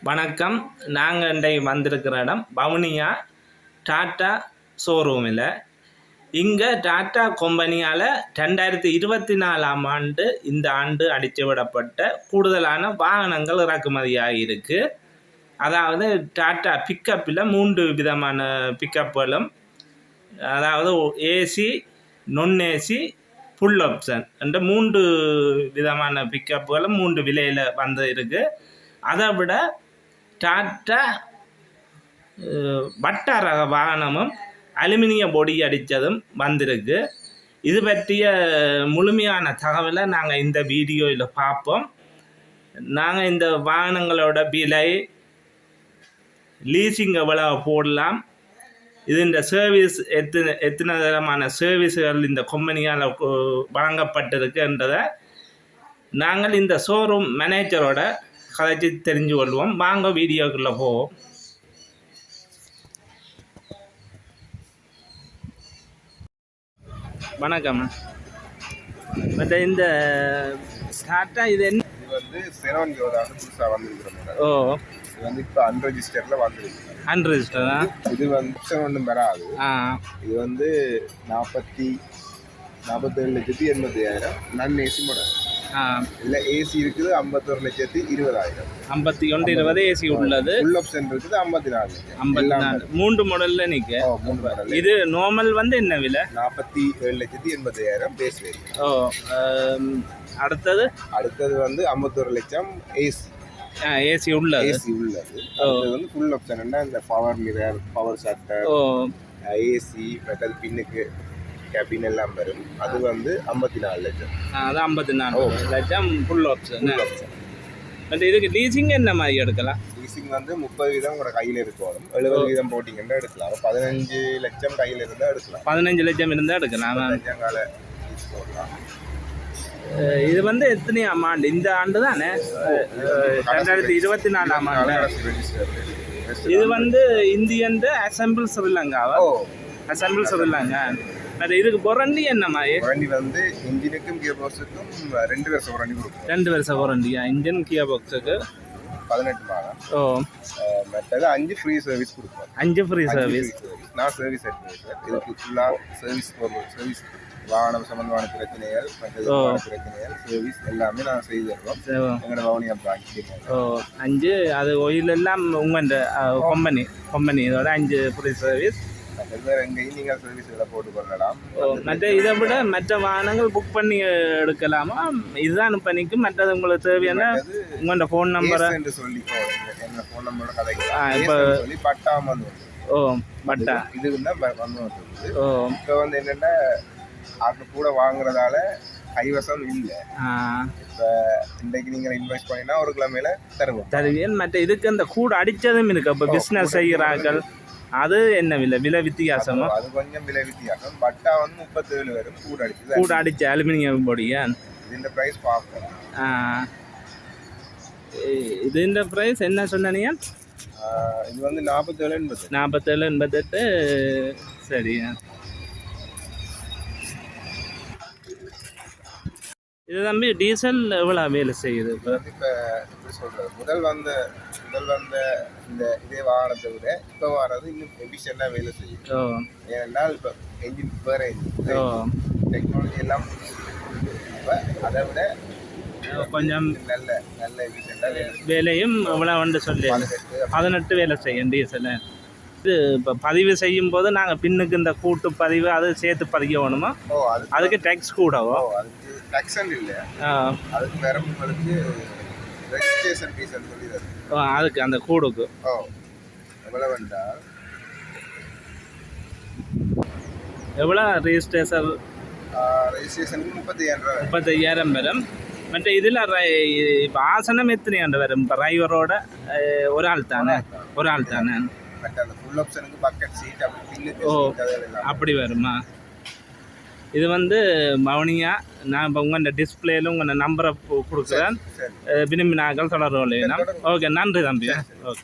வணக்கம். நாங்கள் இன்றைக்கு வந்திருக்கிற இடம் வவுனியா டாட்டா ஷோரூமில். இங்கே டாட்டா கம்பெனியால் 2024ஆம் ஆண்டு இந்த ஆண்டு அடித்து விடப்பட்ட கூடுதலான வாகனங்கள் இறக்குமதியாக இருக்குது. அதாவது டாட்டா பிக்கப்பில் 3 விதமான பிக்கப்புகளும், அதாவது AC, none AC, full option என்ற 3 விதமான பிக்கப்புகளும் 3 விலையில் வந்து இருக்குது. அதை விட டாட்டா வட்டார வாகனமும் அலுமினிய பொடி அடித்ததும் வந்திருக்கு. இது பற்றிய முழுமையான தகவலை நாங்கள் இந்த வீடியோவில் பார்ப்போம். நாங்கள் இந்த வாகனங்களோட விலை, லீசிங் எவ்வளவு போடலாம், இந்த சர்வீஸ் எத்தனை விதமான சர்வீஸுகள் இந்த கம்பெனியால் வழங்கப்பட்டிருக்குன்றதை நாங்கள் இந்த ஷோரூம் மேனேஜரோட கதைச்சி தெரிஞ்சு கொள்வோம். வாங்க வீடியோக்குள்ளே போவோம். வணக்கம். மற்ற இந்த ஸ்டார்ட்டா இது என்ன? இது வந்து செரோன் யோதான்னு புதுசாக வந்திருக்கிறோம். ஓ, இது வந்து இப்போ அன்ரெஜிஸ்டரில் வந்துருக்கு. அன்ரெஜிஸ்டரா? இது வந்து ஆப்ஷன் ஒன்றும் வராது. இது வந்து 47,80,000 நன் ஏசி மாடல். இல்லை ஏசி இருக்குது 51,20,000. 51,20 ஏசி உள்ளது. ஃபுல் ஆப்ஷன் இருக்குது 54,00,000. 3 மாடல்ல நிற்க. 3 மாடல். இது நார்மல் வந்து என்ன விலை? 47,80,000 பேஸ் வேரி. ஓ, அடுத்தது வந்து 51 லட்சம் ஏசி. ஏசி உள்ளது. அது வந்து ஃபுல் ஆப்ஷன் என்ன, இந்த power mirror, power shutter, AC, மற்றது பின்னுக்கு கேபின் எல்லாம் வரும். அது வந்து 54 லட்சம். அது 54 லட்சம் ஃபுல் ஆப்ஷன். பட் இதுக்கு லீசிங் என்ன மாதிரி எடுக்கலாம்? லீசிங் வந்து 30% உங்களோட கையில் இருக்கும். 70% போட்டிங்கன்னா எடுக்கலாம். 15 லட்சம் கையில் இருந்தால் எடுக்கலாம். 15 லட்சம் இருந்தால் எடுக்கலாம். லட்சங்கால போடலாம். இது வந்து எத்தனை ஆண்டு? இந்த ஆண்டு தானே, 2024ஆம் ஆண்டு. இது வந்து இந்தியன் அசம்பிள் ஸ்ரீலங்காவா? அசம்பிள் ஸ்ரீலங்கா. அது இதுக்கு வாரண்டி என்ன மாதிரி? வாரண்டி வந்து இன்ஜினுக்கும் கியர் பாக்ஸுக்கும் 2 வருஷம் வாரண்டி கொடுக்கும். 2 வருஷம் வாரண்டியா? இன்ஜின் கியர் பாக்ஸுக்கு 18 மாதம். ஓ, மற்றது 5 ஃப்ரீ சர்வீஸ் கொடுப்போம். 5 ஃப்ரீ சர்வீஸ். நான் சர்வீஸ் அட்வைசர். இதுக்கு ஃபுல்லாக சர்வீஸ் வாகனம் சம்பந்தமான பிரச்சனைகள், மற்றது பிரச்சனைகள், சர்வீஸ் எல்லாமே நான் செய்து தருவோம். எங்களோட வவுனியா பிரான்ச். ஓ, 5 அது ஒயில் எல்லாம் உங்கள்கிட்ட கம்பெனி இதோட 5 ஃப்ரீ சர்வீஸ். வேறு எங்கேயும் நீங்கள் சர்வீஸ்களை போட்டு கொள்ளலாம். மற்ற இதை விட மற்ற வாகனங்கள் புக் பண்ணி எடுக்கலாமா? இதுதான் பணிக்கும். மற்றது உங்களுக்கு தேவையான உங்களோட ஃபோன் நம்பரை சொல்லி என்ன ஃபோன் நம்பரோட கதைக்கலாம். இப்போ சொல்லி பட்டா வந்து. ஓ, பட்டா இது தான் வந்து. ஓ, இப்போ வந்து என்னென்னா அது கூட வாங்குறதால கைவசம் இல்லை. இப்போ இன்றைக்கு நீங்கள் இன்வெஸ்ட் பண்ணினா ஒரு கிழமையில தருவீங்க. மற்ற இதுக்கு அந்த கூட அடித்ததும் இருக்கு. இப்போ பிஸ்னஸ் செய்கிறார்கள், அது என்ன விலை வித்தியாசமா? அது கொஞ்சம் விலை வித்தியாசம். பட்டா வந்து 37 வரும். கூட அடிச்ச அலுமினியம் பொடியா? இந்த ப்ரைஸ் பார்க்கலாம். இதுன்ற ப்ரைஸ் என்ன சொன்னீங்க? இது வந்து 47,88. சரியா? இது தம்பி டீசல் எவ்வளோ வேலை செய்யுது? இப்போ எப்படி சொல்கிறது, முதல் வந்த இந்த இதே வாகனத்தை விட இப்போ வர்றது இன்னும் எஃபிஷியண்டாக வேலை செய்யும். ஏனென்றால் இப்போ என்ஜின் வேறு டெக்னாலஜி எல்லாம் இப்போ அதை விட கொஞ்சம் நல்ல எஃபிஷியண்டாக வேலையும் எவ்வளோ வந்து சொல்லி 18 வேலை செய்யும் டீசல். இது இப்போ பதிவு செய்யும் போது நாங்கள் பின்னுக்கு இந்த கூட்டு பதிவு அது சேர்த்து பதிக்கணுமா? அதுக்கு டேக்ஸ் கூடவோ? அதுக்கு டேக்ஸ் இல்லை, அதுக்கு வேற உங்களுக்கு ரெஜிஸ்ட்ரேஷன் ஃபீஸ் சொல்லிடுறது. அதுக்கு அந்த கூடுக்கு எவ்வளவு வேண்டாம், எவ்வளோ ரெஜிஸ்ட்ரேஷனுக்கு 35,000 வரும். மற்ற இதில் இப்போ ஆசனம் எத்தனை வரும்? இப்போ டிரைவரோட ஒரு ஆள் தானே? ஃபுல் ஆப்ஷனுக்கு பக்கெட் சீட் அப்படி வருமா? இது வந்து வவுனியா. நான் இப்போ உங்கள் டிஸ்பிளேல உங்கள் நம்பரை கொடுக்குறேன். விரும்பினாக்கள் தொடர்பு. ஓகே, நன்றி தம்பி. ஓகே.